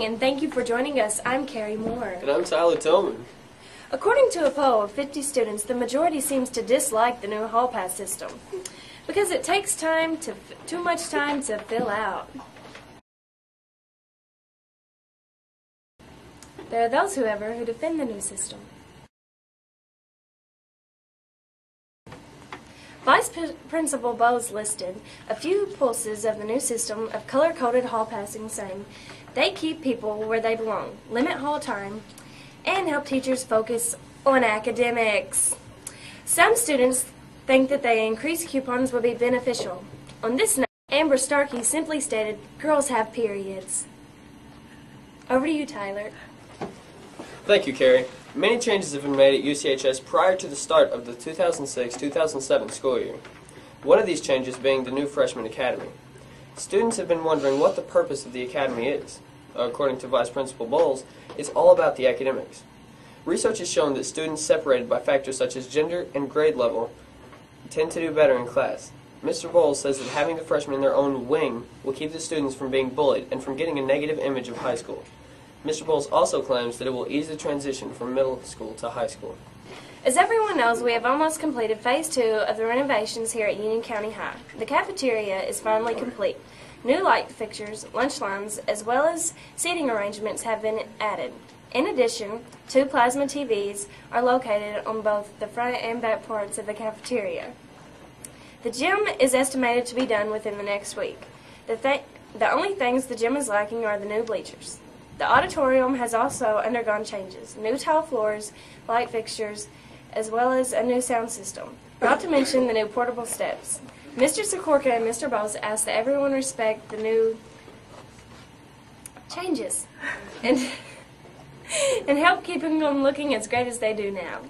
morning, and thank you for joining us. I'm Carrie Moore. And I'm Tyler Tillman. According to a poll of 50 students, the majority seems to dislike the new hall pass system because it takes too much time to fill out. There are those, however, who defend the new system. Vice Principal Bowes listed a few pluses of the new system of color-coded hall passing, saying they keep people where they belong, limit hall time, and help teachers focus on academics. Some students think that the increased coupons will be beneficial. On this note, Amber Starkey simply stated, "Girls have periods." Over to you, Tyler. Thank you, Carrie. Many changes have been made at UCHS prior to the start of the 2006-2007 school year. One of these changes being the new freshman academy. Students have been wondering what the purpose of the academy is. According to Vice Principal Bowles, it's all about the academics. Research has shown that students separated by factors such as gender and grade level tend to do better in class. Mr. Bowles says that having the freshmen in their own wing will keep the students from being bullied and from getting a negative image of high school. Mr. Bowles also claims that it will ease the transition from middle school to high school. As everyone knows, we have almost completed Phase 2 of the renovations here at Union County High. The cafeteria is finally complete. New light fixtures, lunch lines, as well as seating arrangements have been added. In addition, 2 plasma TVs are located on both the front and back parts of the cafeteria. The gym is estimated to be done within the next week. The only things the gym is lacking are the new bleachers. The auditorium has also undergone changes, new tile floors, light fixtures, as well as a new sound system, not to mention the new portable steps. Mr. Sikorka and Mr. Bowles ask that everyone respect the new changes and help keeping them looking as great as they do now.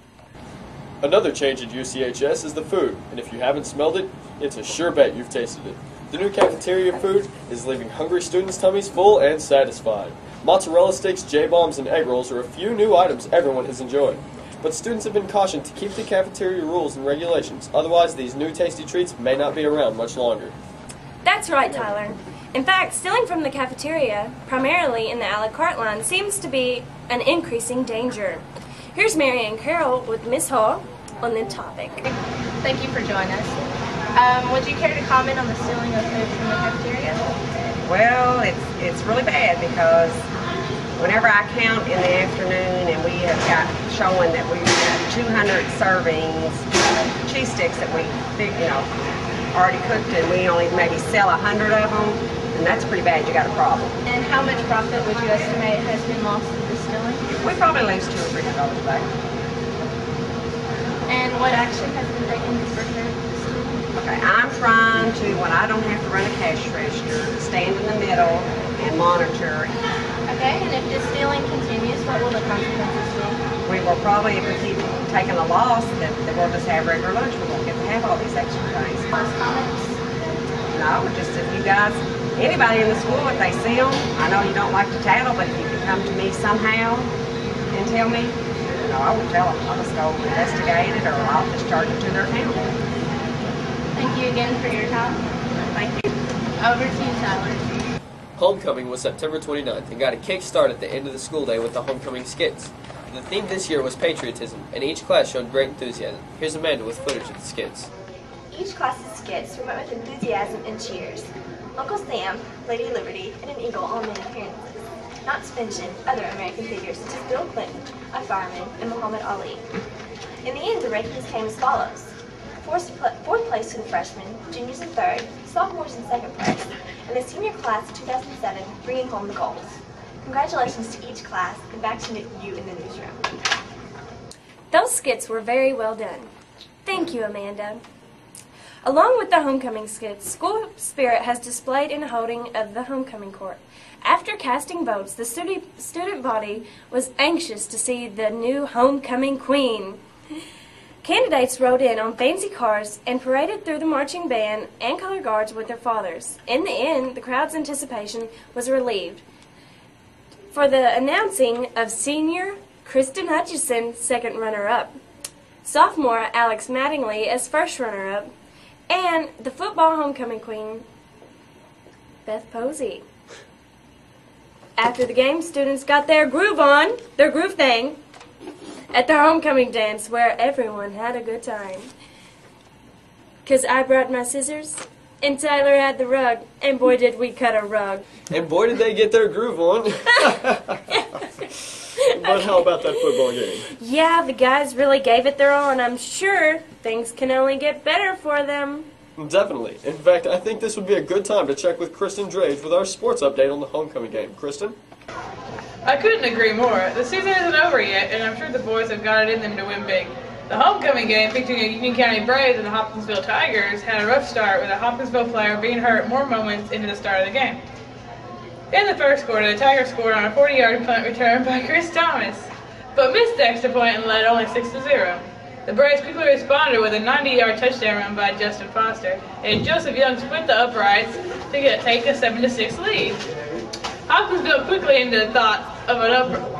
Another change at UCHS is the food, and if you haven't smelled it, it's a sure bet you've tasted it. The new cafeteria food is leaving hungry students' tummies full and satisfied. Mozzarella sticks, J-bombs, and egg rolls are a few new items everyone has enjoyed. But students have been cautioned to keep the cafeteria rules and regulations, otherwise these new tasty treats may not be around much longer. That's right, Tyler. In fact, stealing from the cafeteria, primarily in the a la carte line, seems to be an increasing danger. Here's Mary and Carol with Miss Hall on the topic. Thank you for joining us. Would you care to comment on the stealing of food from the cafeteria? Well, it's really bad because whenever I count in the afternoon and we have got showing that we've got 200 servings of cheese sticks that we already cooked and we only maybe sell 100 of them, and that's pretty bad. You got a problem. And how much profit would you estimate has been lost through the stealing? We probably lose $200 or $300 a day. And what action has been taken to prevent the stealing? Okay, I'm trying to, when I don't have to run a cash register, stand in the middle and monitor. Okay, and if this stealing continues, what will the consequences be? We will probably, if we keep taking a loss, that we'll just have regular lunch. We won't get to have all these extra things. Last comments? No, just if you guys, anybody in the school, if they see them, I know you don't like to tattle, but if you could come to me somehow and tell me, I won't tell them. I'll just go investigate it or I'll just charge it to their account. Thank you again for your time. Thank you. Over to you, Tyler. Homecoming was September 29th and got a kick start at the end of the school day with the homecoming skits. The theme this year was patriotism, and each class showed great enthusiasm. Here's Amanda with footage of the skits. Each class's skits were met with enthusiasm and cheers. Uncle Sam, Lady Liberty, and an eagle all made appearances, not to mention other American figures such as Bill Clinton, a fireman, and Muhammad Ali. In the end, the rankings came as follows. Fourth place to the freshmen, juniors in third, sophomores in second place, and the senior class of 2007 bringing home the gold. Congratulations to each class, and back to you in the newsroom. Those skits were very well done. Thank you, Amanda. Along with the homecoming skits, school spirit has displayed in the holding of the homecoming court. After casting votes, the student body was anxious to see the new homecoming queen. Candidates rode in on fancy cars and paraded through the marching band and color guards with their fathers. In the end, the crowd's anticipation was relieved for the announcing of senior Kristen Hutchison, second runner-up, sophomore Alex Mattingly as first runner-up, and the football homecoming queen, Beth Posey. After the game, students got their groove on, their groove thing, at the homecoming dance where everyone had a good time. 'Cause I brought my scissors, and Tyler had the rug, and boy did we cut a rug. And boy did they get their groove on. But how about that football game? Yeah, the guys really gave it their all, and I'm sure things can only get better for them. Definitely. In fact, I think this would be a good time to check with Kristen Drage with our sports update on the homecoming game. Kristen? I couldn't agree more. The season isn't over yet, and I'm sure the boys have got it in them to win big. The homecoming game featuring the Union County Braves and the Hopkinsville Tigers had a rough start with a Hopkinsville player being hurt more moments into the start of the game. In the first quarter, the Tigers scored on a 40-yard punt return by Chris Thomas, but missed the extra point and led only 6-0. The Braves quickly responded with a 90-yard touchdown run by Justin Foster, and Joseph Young split the uprights to take a 7-6 lead. Hopkinsville quickly into the thought of an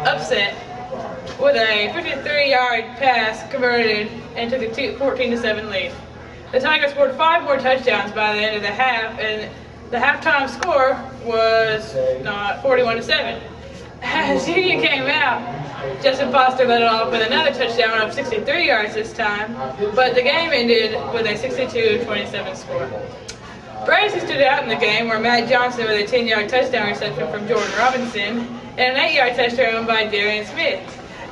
upset with a 53-yard pass converted and took a 14-7 lead. The Tigers scored 5 more touchdowns by the end of the half, and the halftime score was 41-7. As Union came out, Justin Foster led it off with another touchdown of 63 yards this time, but the game ended with a 62-27 score. Braves who stood out in the game were Matt Johnson with a 10-yard touchdown reception from Jordan Robinson and an 8-yard touchdown by Darian Smith.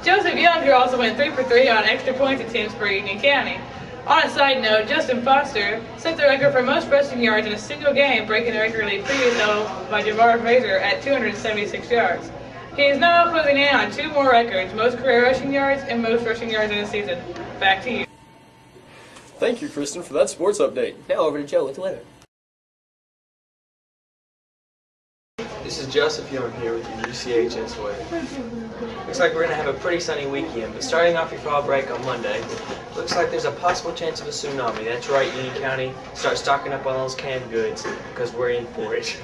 Joseph Younger also went 3 for 3 on extra points attempts for Union County. On a side note, Justin Foster set the record for most rushing yards in a single game, breaking the record previously held by Javar Fraser at 276 yards. He is now closing in on 2 more records, most career rushing yards and most rushing yards in a season. Back to you. Thank you, Kristen, for that sports update. Now over to Joe with the weather. This is Joseph Young here with your UCHS weather. Looks like we're going to have a pretty sunny weekend, but starting off your fall break on Monday, looks like there's a possible chance of a tsunami. That's right, Union County. Start stocking up on those canned goods, because we're in for it.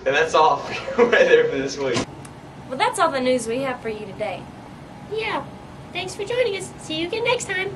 And that's all for your weather for this week. Well, that's all the news we have for you today. Yeah. Thanks for joining us. See you again next time.